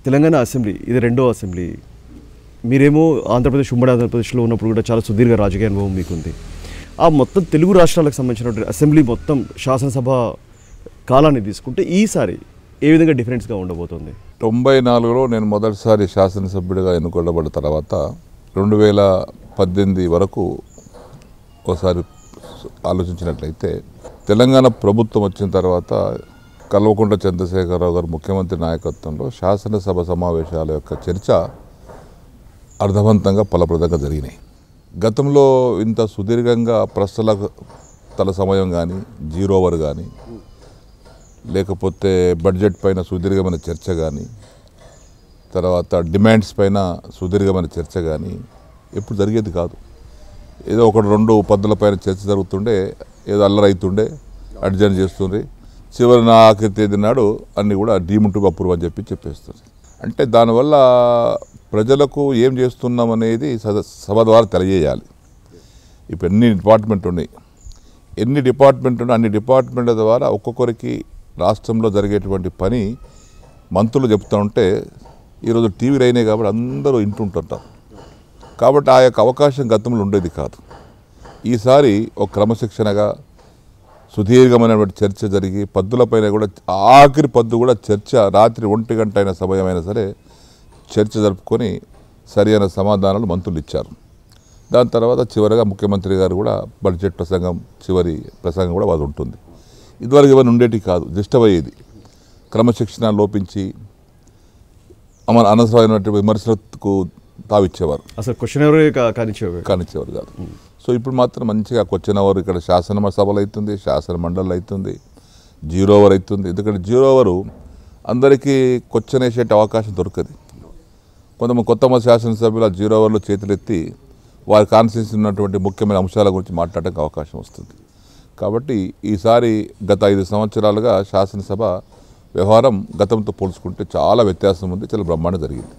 Telangana assembly ఇది రెండో assembly. మీరేమో ఉమ్మడి ఆంధ్రప్రదేశ్లో ఉన్నప్పుడు కూడా చాలా సుదీర్ఘ రాజకీయ అనుభవం మీకుంది. ఆ మొత్తం తెలుగు రాష్ట్రాలకు సంబంధించినటువంటి అసెంబ్లీ మొత్తం శాసనసభ కాలాన్ని తీసుకుంటే ఈసారి ఏ విధంగా డిఫరెన్స్గా ఉండబోతుంది? 94లో నేను మొదటిసారి శాసనసభ్యుడిగా ఎన్నుకోబడిన తర్వాత 2018 వరకు ఒకసారి ఆలోచించినట్లయితే తెలంగాణ ప్రభుత్వం వచ్చిన తర్వాత కల్వకుంట్ల చంద్రశేఖరరావు గారు ముఖ్యమంత్రి నాయకత్వంలో శాసనసభ సమావేశాల యొక్క చర్చ అర్థవంతంగా ఫలప్రదంగా జరిగినాయి. గతంలో ఇంత సుదీర్ఘంగా ప్రశ్నల తల సమయం కానీ, జీరో అవర్ కానీ, లేకపోతే బడ్జెట్ పైన సుదీర్ఘమైన చర్చ కానీ, తర్వాత డిమాండ్స్ పైన సుదీర్ఘమైన చర్చ కానీ ఎప్పుడు జరిగేది కాదు. ఏదో ఒకటి రెండు పద్ధతుల పైన చర్చ జరుగుతుండే, ఏదో అల్లరైతుండే, అడ్జర్న్ చేస్తుండే, చివరి నా ఆఖరి తేదీ నాడు అన్నీ కూడా డీమ్డ్ టు అప్రూవ్ అని చెప్పేస్తుంది. అంటే దానివల్ల ప్రజలకు ఏం చేస్తున్నాం అనేది సభ ద్వారా తెలియజేయాలి. ఇప్పుడు ఎన్ని డిపార్ట్మెంట్ ఉన్నాయి, అన్ని డిపార్ట్మెంట్ల ద్వారా ఒక్కొక్కరికి రాష్ట్రంలో జరిగేటువంటి పని మంత్రులు చెప్తూ ఉంటే ఈరోజు టీవీలు అయినాయి కాబట్టి అందరూ వింటుంటుంటారు. కాబట్టి ఆ యొక్క అవకాశం గతంలో ఉండేది కాదు. ఈసారి ఒక క్రమశిక్షణగా సుదీర్ఘమైనటువంటి చర్చ జరిగి పద్దులపైన కూడా ఆఖరి పద్దు కూడా చర్చ రాత్రి 1 గంట అయిన సమయమైనా సరే చర్చ జరుపుకొని సరైన సమాధానాలు మంత్రులు ఇచ్చారు. దాని తర్వాత చివరిగా ముఖ్యమంత్రి గారు కూడా బడ్జెట్ చివరి ప్రసంగం కూడా అది ఉంటుంది. ఇదివరకు ఇవన్నీ ఉండేటి కాదు, డిస్టర్బ్ అయ్యేది. క్రమశిక్షణ లోపించి అనవసరమైనటువంటి విమర్శలకు తావిచ్చేవారు, అసలు క్వశ్చన్ ఎవరు కానిచ్చేవారు కాదు. సో ఇప్పుడు మాత్రం మంచిగా క్వశ్చన్ అవర్ ఇక్కడ శాసన సభలు అవుతుంది, శాసన మండలి అవుతుంది, జీరో ఓవర్ అవుతుంది. ఎందుకంటే జీరో ఓవరు అందరికీ క్వశ్చన్ వేసే అవకాశం దొరకదు. కొంతమంది కొత్త శాసనసభ్యులు ఆ జీరో ఓవర్లో చేతులెత్తి వారి కాన్స్టిట్యూన్సీ ఉన్నటువంటి ముఖ్యమైన అంశాల గురించి మాట్లాడడానికి అవకాశం వస్తుంది. కాబట్టి ఈసారి గత 5 సంవత్సరాలుగా శాసనసభ వ్యవహారం గతంతో పోల్చుకుంటే చాలా వ్యత్యాసం ఉంది, చాలా బ్రహ్మాండం జరిగింది.